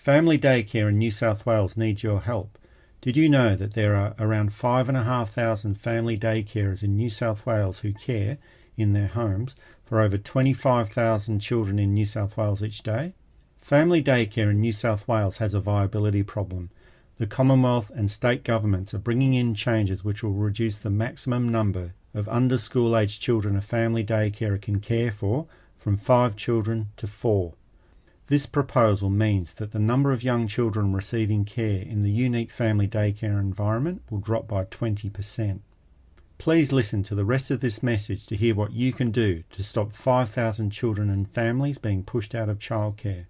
Family daycare in New South Wales needs your help. Did you know that there are around 5,500 family daycarers in New South Wales who care, in their homes, for over 25,000 children in New South Wales each day? Family daycare in New South Wales has a viability problem. The Commonwealth and state governments are bringing in changes which will reduce the maximum number of under school aged children a family daycarer can care for from 5 children to 4. This proposal means that the number of young children receiving care in the unique family daycare environment will drop by 20%. Please listen to the rest of this message to hear what you can do to stop 5,000 children and families being pushed out of childcare.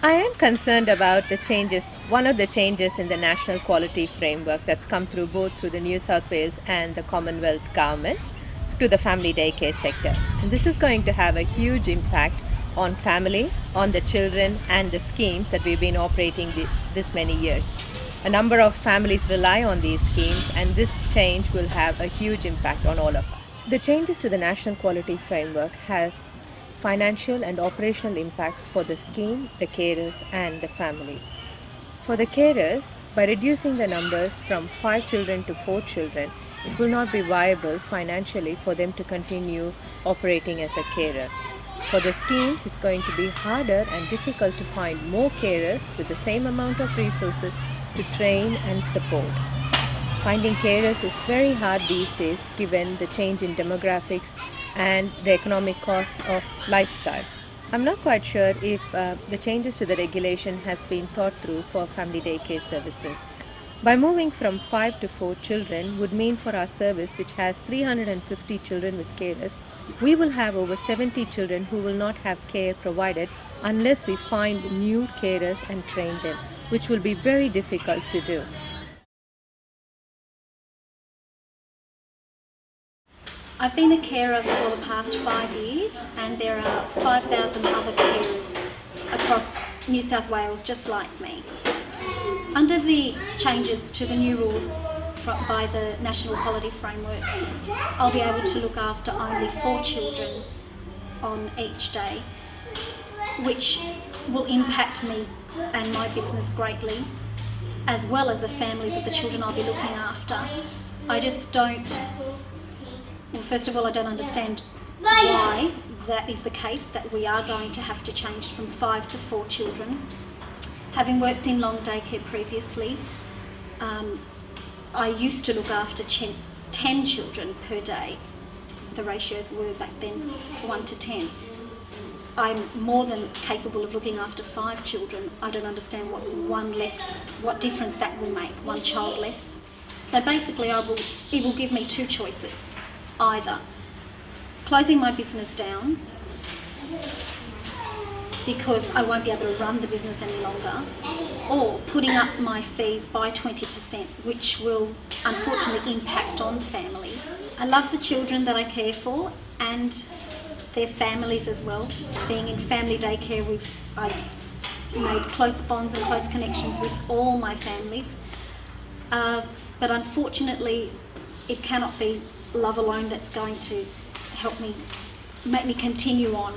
I am concerned about one of the changes in the National Quality Framework that's come through both through the New South Wales and the Commonwealth Government to the family daycare sector. And this is going to have a huge impact on families, on the children and the schemes that we've been operating this many years. A number of families rely on these schemes, and this change will have a huge impact on all of us. The changes to the National Quality Framework has financial and operational impacts for the scheme, the carers and the families. For the carers, by reducing the numbers from 5 children to 4 children, it will not be viable financially for them to continue operating as a carer. For the schemes, it's going to be harder and difficult to find more carers with the same amount of resources to train and support. Finding carers is very hard these days given the change in demographics and the economic costs of lifestyle. I'm not quite sure if the changes to the regulation has been thought through for family daycare services. By moving from 5 to 4 children would mean for our service, which has 350 children with carers, we will have over 70 children who will not have care provided unless we find new carers and train them, which will be very difficult to do. I've been a carer for the past 5 years, and there are 5,000 other carers across New South Wales just like me. Under the changes to the new rules by the National Quality Framework, I'll be able to look after only 4 children on each day, which will impact me and my business greatly, as well as the families of the children I'll be looking after. I just don't, well, first of all, I don't understand why that is the case, that we are going to have to change from 5 to 4 children. Having worked in long daycare previously, I used to look after 10 children per day. The ratios were back then 1 to 10. I'm more than capable of looking after 5 children. I don't understand what difference that will make, 1 child less. So basically it will give me 2 choices. Either closing my business down because I won't be able to run the business any longer, or putting up my fees by 20%, which will unfortunately impact on families. I love the children that I care for and their families as well. Being in family daycare, I've made close bonds and close connections with all my families, but unfortunately it cannot be love alone that's going to help me, make me continue on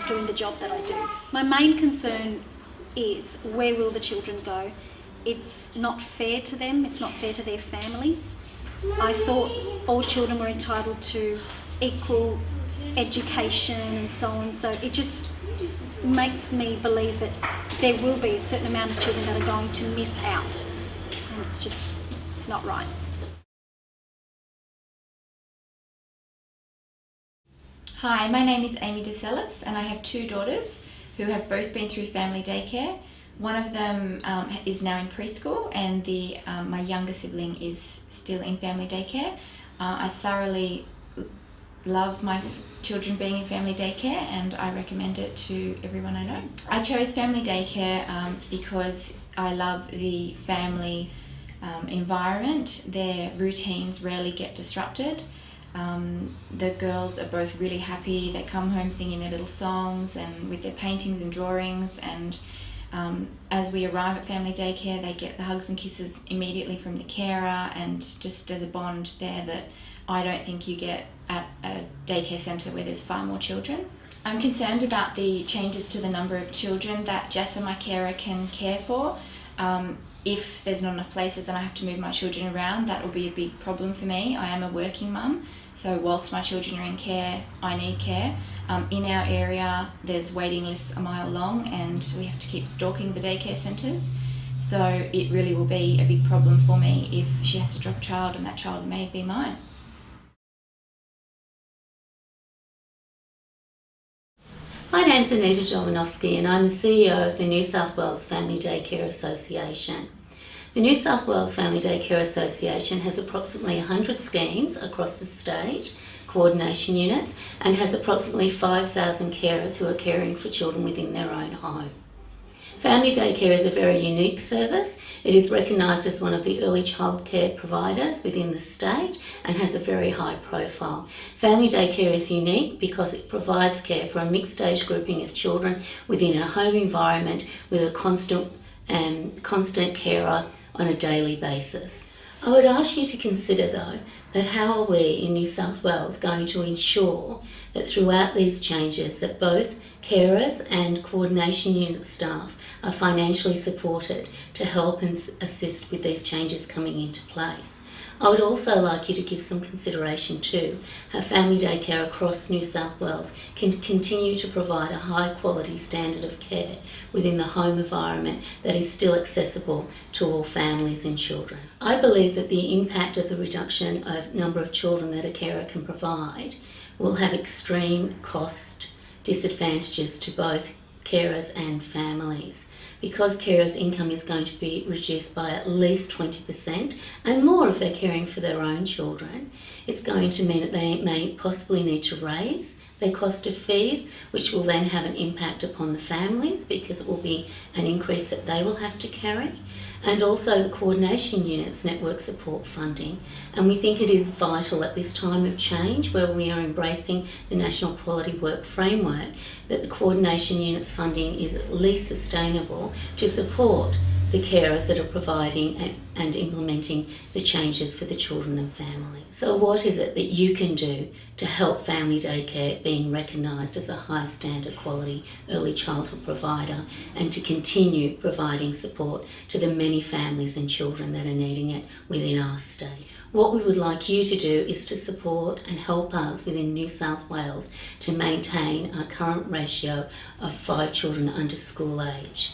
doing the job that I do. My main concern is, where will the children go? It's not fair to them, it's not fair to their families. I thought all children were entitled to equal education and so on, so it just makes me believe that there will be a certain amount of children that are going to miss out, and it's not right. Hi, my name is Amy DeCellis and I have 2 daughters who have both been through family daycare. One of them is now in preschool, and my younger sibling is still in family daycare. I thoroughly love my children being in family daycare, and I recommend it to everyone I know. I chose family daycare because I love the family environment. Their routines rarely get disrupted. The girls are both really happy. They come home singing their little songs and with their paintings and drawings, and as we arrive at family daycare, they get the hugs and kisses immediately from the carer, and just there's a bond there that I don't think you get at a daycare centre where there's far more children. I'm concerned about the changes to the number of children that Jess and my carer can care for. If there's not enough places and I have to move my children around, that will be a big problem for me. I am a working mum, so whilst my children are in care, I need care. In our area, there's waiting lists a mile long and we have to keep stalking the daycare centres. So it really will be a big problem for me if she has to drop a child and that child may be mine. My name's Anita Jovanovski and I'm the CEO of the New South Wales Family Daycare Association. The New South Wales Family Daycare Association has approximately 100 schemes across the state, coordination units, and has approximately 5,000 carers who are caring for children within their own home. Family daycare is a very unique service. It is recognised as one of the early childcare providers within the state and has a very high profile. Family daycare is unique because it provides care for a mixed age grouping of children within a home environment with a constant carer on a daily basis. I would ask you to consider though that how are we in New South Wales going to ensure that throughout these changes that both carers and coordination unit staff are financially supported to help and assist with these changes coming into place. I would also like you to give some consideration to how family daycare across New South Wales can continue to provide a high quality standard of care within the home environment that is still accessible to all families and children. I believe that the impact of the reduction of number of children that a carer can provide will have extreme cost disadvantages to both carers and families. Because carers' income is going to be reduced by at least 20% and more if they're caring for their own children, it's going to mean that they may possibly need to raise their cost of fees, which will then have an impact upon the families because it will be an increase that they will have to carry, and also the coordination units network support funding. And we think it is vital at this time of change where we are embracing the National Quality Work Framework that the coordination units funding is at least sustainable to support the carers that are providing and implementing the changes for the children and families. So what is it that you can do to help family daycare being recognised as a high standard quality early childhood provider and to continue providing support to the many families and children that are needing it within our state? What we would like you to do is to support and help us within New South Wales to maintain our current ratio of 5 children under school age.